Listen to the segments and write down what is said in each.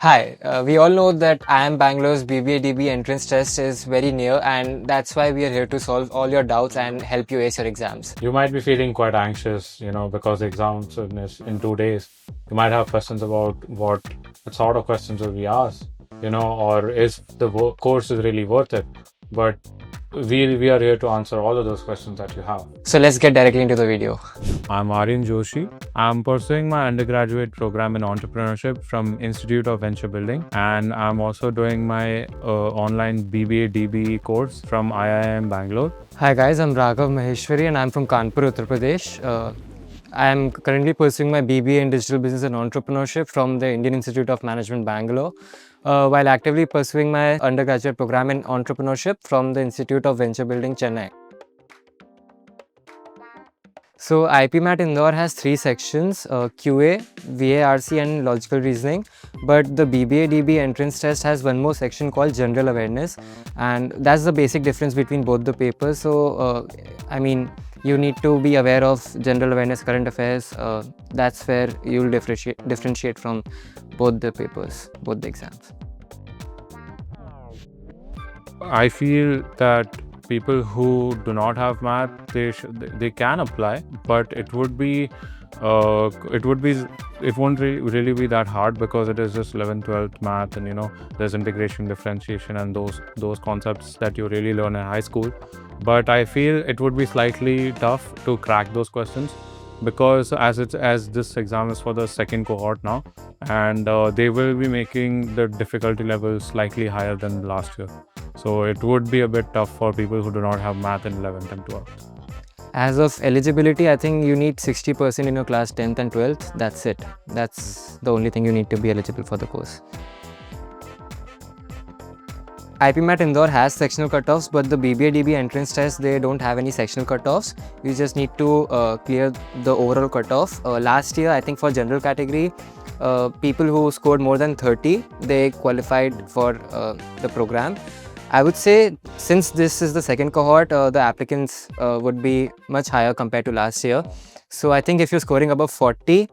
Hi, we all know that IIM Bangalore's BBA DBE entrance test is very near, and that's why we are here to solve all your doubts and help you ace your exams. You might be feeling quite anxious, because the exams in 2 days. You might have questions about what sort of questions will be asked, or is the course is really worth it. But we are here to answer all of those questions that you have. So let's get directly into the video. I'm Aryan Joshi. I'm pursuing my undergraduate program in entrepreneurship from Institute of Venture Building, and I'm also doing my online BBA DBE course from IIM Bangalore. Hi guys, I'm Raghav Maheshwari and I'm from Kanpur, Uttar Pradesh. I am currently pursuing my BBA in Digital Business and Entrepreneurship from the Indian Institute of Management Bangalore, while actively pursuing my undergraduate program in Entrepreneurship from the Institute of Venture Building, Chennai. So IPMAT Indore has 3 sections, QA, VARC and Logical Reasoning, but the BBA DBE entrance test has one more section called General Awareness, and that's the basic difference between both the papers. So you need to be aware of general awareness, current affairs. That's where you'll differentiate from both the papers, both the exams. I feel that people who do not have math, they can apply, but it won't really be that hard because it is just 11th 12th math, and there's integration, differentiation, and those concepts that you really learn in high school. But I feel it would be slightly tough to crack those questions because as this exam is for the second cohort now, and they will be making the difficulty level slightly higher than last year. So it would be a bit tough for people who do not have math in 11th and 12th. As of eligibility, I think you need 60% in your class 10th and 12th. That's it. That's the only thing you need to be eligible for the course. IPMAT Indore has sectional cutoffs, but the BBA DBE entrance test, they don't have any sectional cutoffs. You just need to clear the overall cutoff. Last year, I think for general category, people who scored more than 30, they qualified for the program. I would say since this is the second cohort, the applicants would be much higher compared to last year. So I think if you're scoring above 40,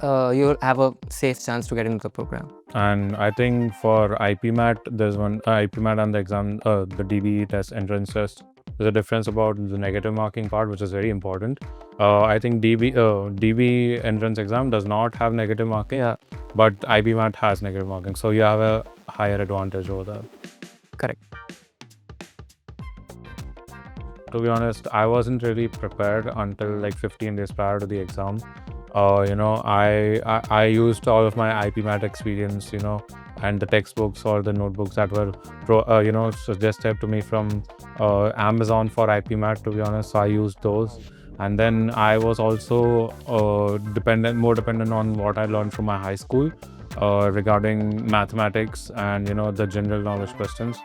you'll have a safe chance to get into the program. And I think for IPMAT, there's one IPMAT and the exam, the DBE test, entrance test. There's a difference about the negative marking part, which is very important. I think DBE entrance exam does not have negative marking, but IPMAT has negative marking. So you have a higher advantage over there. Correct. To be honest, I wasn't really prepared until like 15 days prior to the exam. I used all of my IPMAT experience, and the textbooks or the notebooks that were suggested to me from Amazon for IPMAT, to be honest. So I used those. And then I was also more dependent on what I learned from my high school regarding mathematics and the general knowledge questions.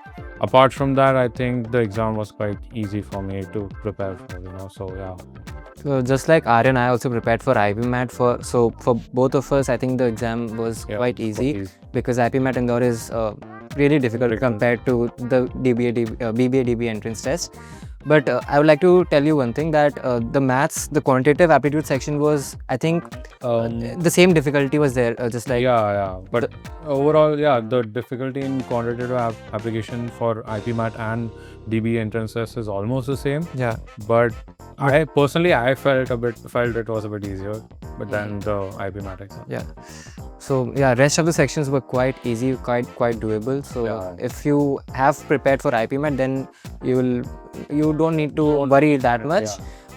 Apart from that, I think the exam was quite easy for me to prepare for. So yeah. So just like Aryan, I also prepared for IPMAT. So for both of us, I think the exam was quite easy because IPMAT Indore is really difficult compared to the BBA DBE entrance test. But I would like to tell you one thing, that the maths, the quantitative aptitude section was, I think, the same difficulty was there, just like... Yeah. But overall, the difficulty in quantitative application for IPMAT and DBE entrance test is almost the same. Yeah. But I personally, felt it was a bit easier, but then the IPMAT exam. Yeah. So rest of the sections were quite easy, quite doable. So if you have prepared for IPMAT, then you don't need to worry that much.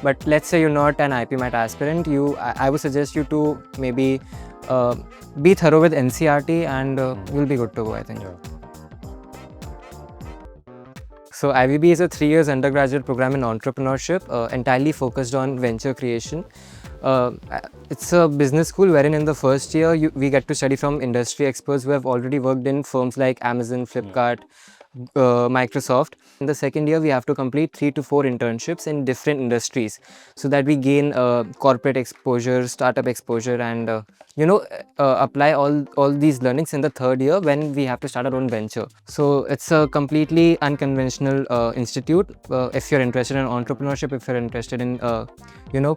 But let's say you're not an IPMAT aspirant, I would suggest you to maybe be thorough with NCERT and you'll be good to go, I think. So IVB is a 3 years undergraduate program in entrepreneurship, entirely focused on venture creation. It's a business school wherein in the first year we get to study from industry experts who have already worked in firms like Amazon, Flipkart, Microsoft. In the second year, we have to complete 3 to 4 internships in different industries so that we gain corporate exposure, startup exposure, and apply all these learnings in the third year when we have to start our own venture. So it's a completely unconventional institute. If you're interested in entrepreneurship, if you're interested in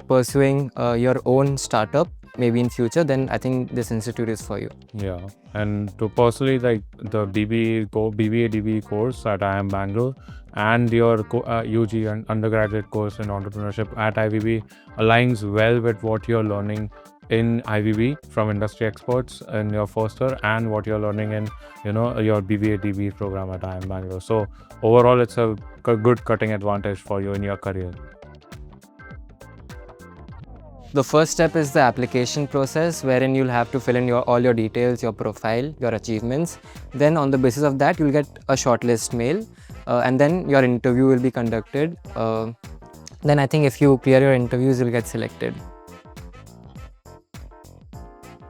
pursuing your own startup, maybe in future, then I think this institute is for you. Yeah, and to personally like the BBA DBE course at IIM Bangalore and your UG and undergraduate course in entrepreneurship at IVB aligns well with what you're learning in IVB from industry experts in your first year and what you're learning in your BBA DBE program at IIM Bangalore. So overall, it's a good cutting advantage for you in your career. The first step is the application process, wherein you'll have to fill in all your details, your profile, your achievements. Then on the basis of that, you'll get a shortlist mail, and then your interview will be conducted. Then I think if you clear your interviews, you'll get selected.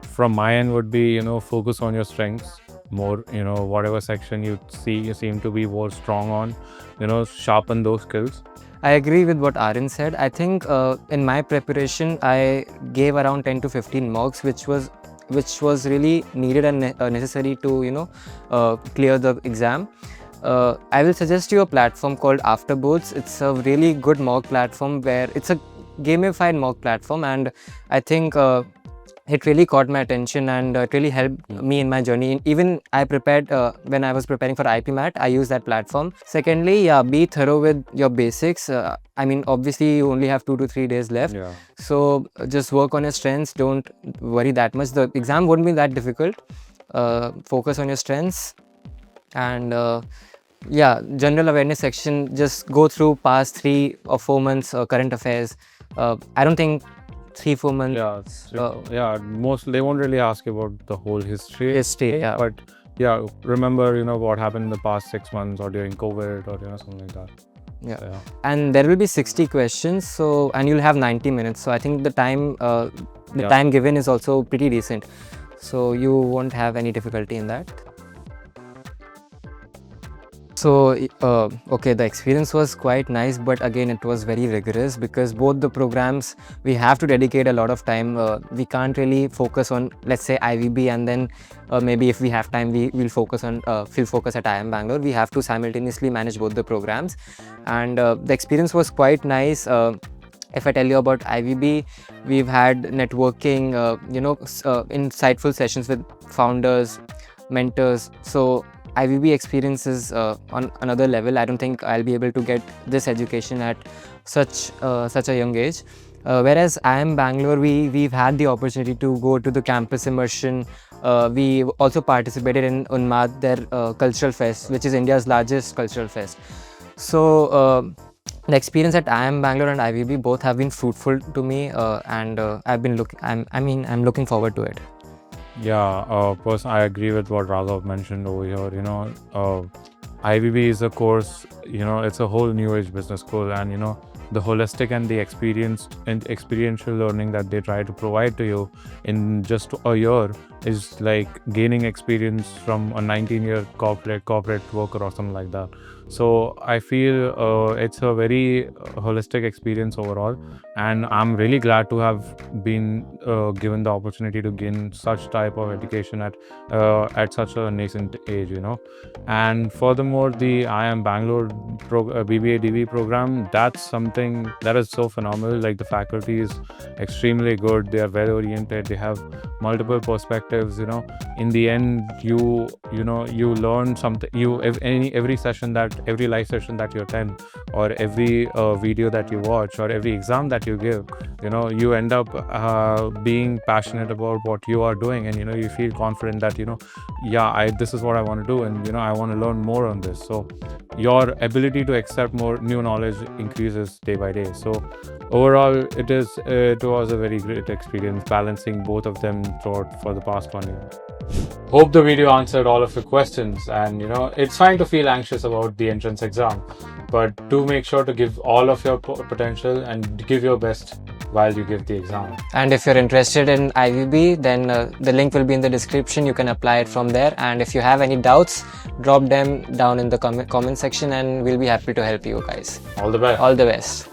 From my end would be, focus on your strengths more, whatever section you seem to be more strong on, sharpen those skills. I agree with what Aryan said. I think in my preparation, I gave around 10 to 15 mocks, which was really needed and necessary to clear the exam. I will suggest you a platform called Afterboards. It's a really good mock platform where it's a gamified mock platform, and I think it really caught my attention and it really helped me in my journey. Even I prepared, when I was preparing for IPMAT, I used that platform. Secondly, yeah, be thorough with your basics. I mean, obviously you only have 2 to 3 days left. Yeah. So just work on your strengths. Don't worry that much. The exam won't be that difficult. Focus on your strengths. And yeah, general awareness section, just go through past 3 or 4 months current affairs. I don't think 3-4 months. Yeah, most they won't really ask you about the whole history. Yeah. But yeah, remember what happened in the past 6 months or during COVID or something like that. Yeah. So, yeah. And there will be 60 questions. And you'll have 90 minutes. So I think the time time given is also pretty decent. So you won't have any difficulty in that. So, okay, the experience was quite nice, but again, it was very rigorous because both the programs, we have to dedicate a lot of time. We can't really focus on, let's say, IVB, and then maybe if we have time, we'll focus on fill focus at IIM Bangalore. We have to simultaneously manage both the programs, and the experience was quite nice. If I tell you about IVB, we've had networking, insightful sessions with founders, mentors. So IVB experience is on another level. I don't think I'll be able to get this education at such a young age. Whereas IIM Bangalore, we've had the opportunity to go to the campus immersion. We also participated in Unmad, their cultural fest, which is India's largest cultural fest. So the experience at IIM Bangalore and IVB both have been fruitful to me, and I'm looking forward to it. Yeah, I agree with what Raghav mentioned over here. IVB is a course, it's a whole new age business school, and the holistic and the experiential learning that they try to provide to you in just a year is like gaining experience from a 19-year corporate worker or something like that. So I feel it's a very holistic experience overall, and I'm really glad to have been given the opportunity to gain such type of education at such a nascent age, And furthermore, the IIM Bangalore BBA DBE program, that's something that is so phenomenal. Like, the faculty is extremely good. They are well oriented. They have multiple perspectives. In the end, you learn something. Every live session that you attend, or every video that you watch, or every exam that you give, you end up being passionate about what you are doing, and you feel confident that this is what I want to do, and I want to learn more on this. So your ability to accept more new knowledge increases day by day. So overall, it was a very great experience balancing both of them for the past 1 year. Hope the video answered all of your questions, and it's fine to feel anxious about the entrance exam, but do make sure to give all of your potential and give your best while you give the exam. And if you're interested in IVB, then the link will be in the description. You can apply it from there, and if you have any doubts, drop them down in the comment section, and we'll be happy to help you guys. All the best. All the best.